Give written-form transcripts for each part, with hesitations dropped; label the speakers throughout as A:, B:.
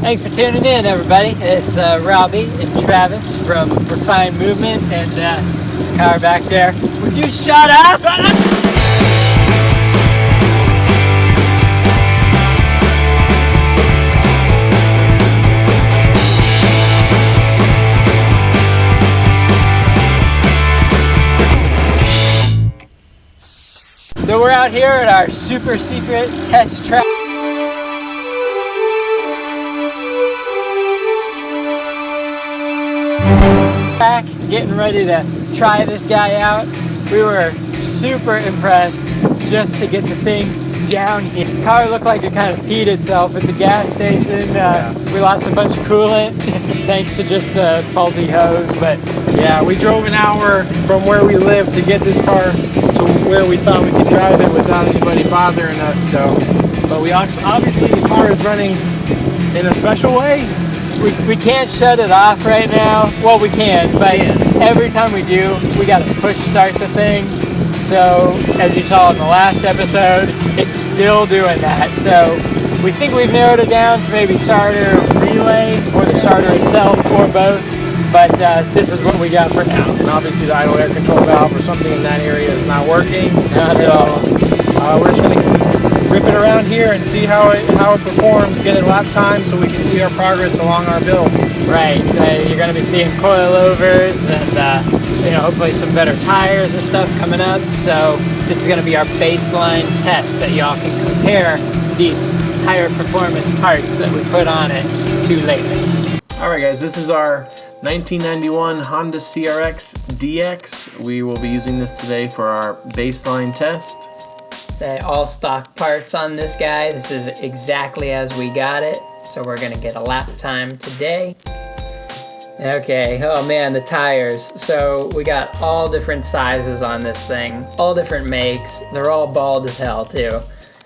A: Thanks for tuning in, everybody. It's Robbie and Travis from Refined Movement, and car back there. Would you shut up? Shut up! So we're out here at our super secret test track. Getting ready to try this guy out. We were super impressed just to get the thing down here. The car looked like it kind of peed itself at the gas station. We lost a bunch of coolant thanks to just the faulty hose. But
B: yeah, we drove an hour from where we live to get this car to where we thought we could drive it without anybody bothering us. But we obviously the car is running in a special way.
A: We can't shut it off right now. Well, we can, but every time we do, we got to push start the thing. So, as you saw in the last episode, it's still doing that. So, we think we've narrowed it down to maybe starter relay or the starter itself or both. But this is what we got for now.
B: And obviously the idle air control valve or something in that area is not working. We're just going to rip it around here and see how it performs, get it lap time so we can see our progress along our build.
A: Right. You're going to be seeing coilovers and hopefully some better tires and stuff coming up. So this is going to be our baseline test that y'all can compare these higher performance parts that we put on it to later.
B: Alright guys, this is our 1991 Honda CRX DX. We will be using this today for our baseline test.
A: All stock parts on this guy. This is exactly as we got it. So we're gonna get a lap time today. Okay, oh man, the tires. So we got all different sizes on this thing, all different makes. They're all bald as hell too.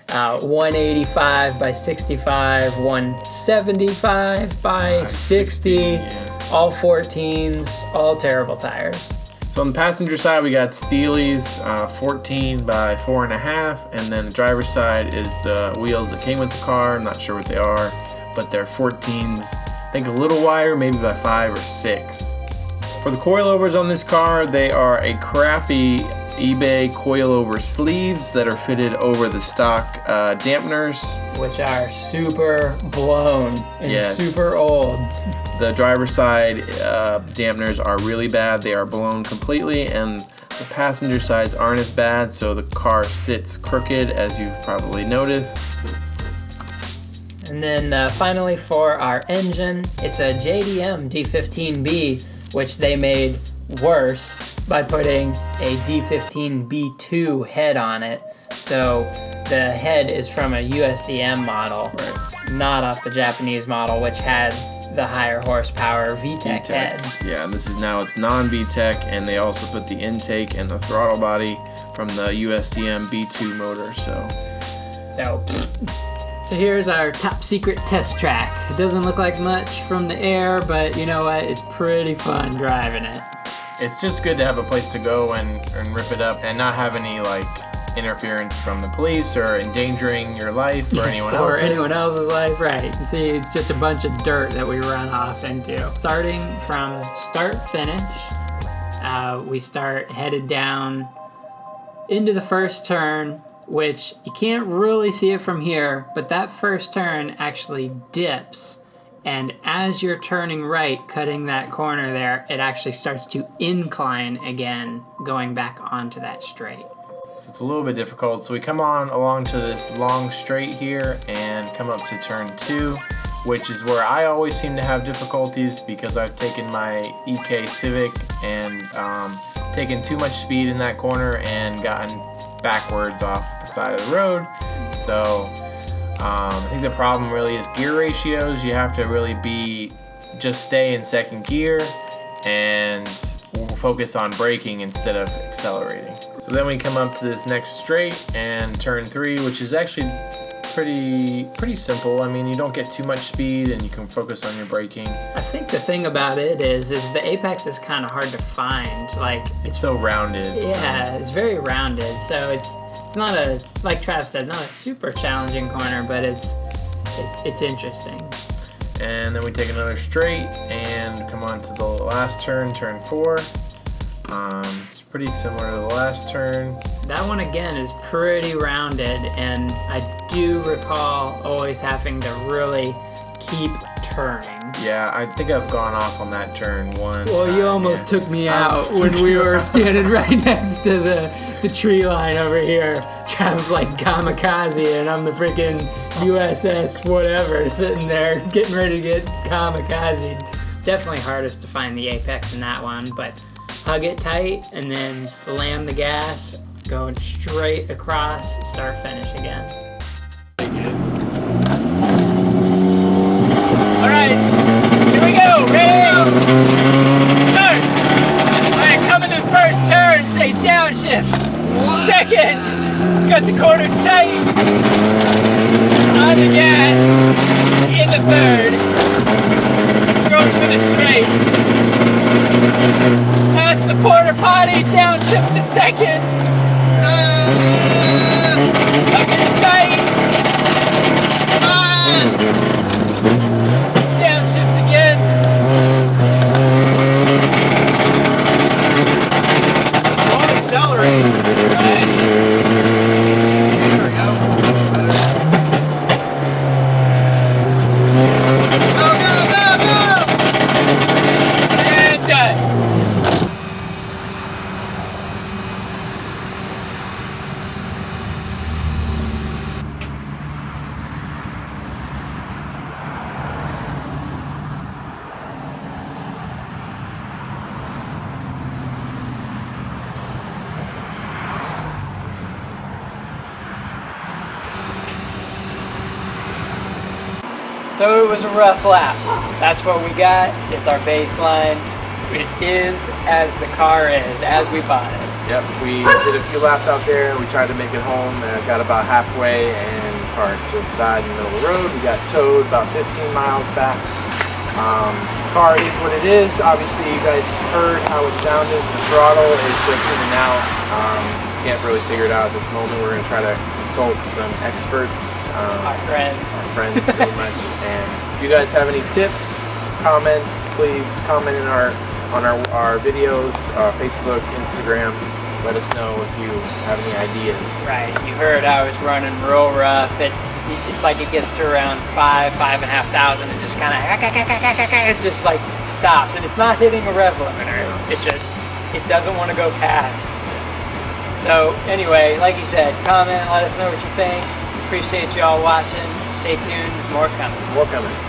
A: 185 by 65, 175 by 60, all 14s, all terrible tires.
B: So on the passenger side, we got Steely's 14 by 4.5, and then the driver's side is the wheels that came with the car. I'm not sure what they are, but they're 14s. I think a little wider, maybe by 5 or 6. For the coilovers on this car, they are a crappy eBay coilover sleeves that are fitted over the stock dampeners,
A: which are super blown and super old.
B: The driver's side dampeners are really bad. They are blown completely, and the passenger sides aren't as bad, so the car sits crooked, as you've probably noticed.
A: And then finally for our engine, it's a JDM D15B, which they made worse by putting a D15B2 head on it. So the head is from a USDM model, not off the Japanese model, which had the higher horsepower VTEC head.
B: Yeah, and it's non-VTEC, and they also put the intake and the throttle body from the USDM B2 motor.
A: So here's our top secret test track. It doesn't look like much from the air, but you know what? It's pretty fun driving it.
B: It's just good to have a place to go and rip it up and not have any interference from the police or endangering your life or anyone else's.
A: Or anyone else's life, right. See, it's just a bunch of dirt that we run off into. Starting from start-finish, we start headed down into the first turn, which you can't really see it from here, but that first turn actually dips. And as you're turning right, cutting that corner there, it actually starts to incline again, going back onto that straight.
B: So it's a little bit difficult. So we come on along to this long straight here and come up to turn 2, which is where I always seem to have difficulties because I've taken my EK Civic and taken too much speed in that corner and gotten backwards off the side of the road. So I think the problem really is gear ratios. You have to really just stay in second gear and focus on braking instead of accelerating. So then we come up to this next straight and turn 3, which is actually pretty simple. I mean, you don't get too much speed and you can focus on your braking.
A: I think the thing about it is the apex is kind of hard to find.
B: It's so rounded.
A: Yeah, it's very rounded. So it's not like Trav said, not a super challenging corner, but it's interesting.
B: And then we take another straight and come on to the last turn, turn 4. It's pretty similar to the last turn.
A: That one again is pretty rounded, and I do recall always having to really keep turning.
B: Yeah, I think I've gone off on that turn one.
A: Well, you almost took me out when we were standing right next to the tree line over here. Travis like kamikaze, and I'm the freaking USS whatever sitting there getting ready to get kamikaze. Definitely hardest to find the apex in that one, but hug it tight and then slam the gas, going straight across, start finish again. Alright, here we go, ready? Start! Alright, coming to the first turn, say downshift. Second, got the corner tight. On the gas, in the third. Going for the straight. Past the porta potty, downshift to second. Tucking it tight. Downshift again. Don't accelerate. Right. There we go. Go, go, go, go! And done. So it was a rough lap. That's what we got. It's our baseline. It is as the car is, as we bought it.
C: Yep, we did a few laps out there. We tried to make it home and got about halfway and the car just died in the middle of the road. We got towed about 15 miles back. The car is what it is. Obviously you guys heard how it sounded. The throttle is just in and out. Can't really figure it out at this moment. We're going to try to consult some experts.
A: Our friends.
C: Our friends, pretty much. And if you guys have any tips, comments, please comment on our videos, Facebook, Instagram. Let us know if you have any ideas.
A: Right, you heard I was running real rough. It's like it gets to around 5,500, and just kind of it just like stops, and it's not hitting a rev limiter. It doesn't want to go past. So anyway, like you said, comment, let us know what you think. Appreciate you all watching. Stay tuned, more coming.
C: More coming.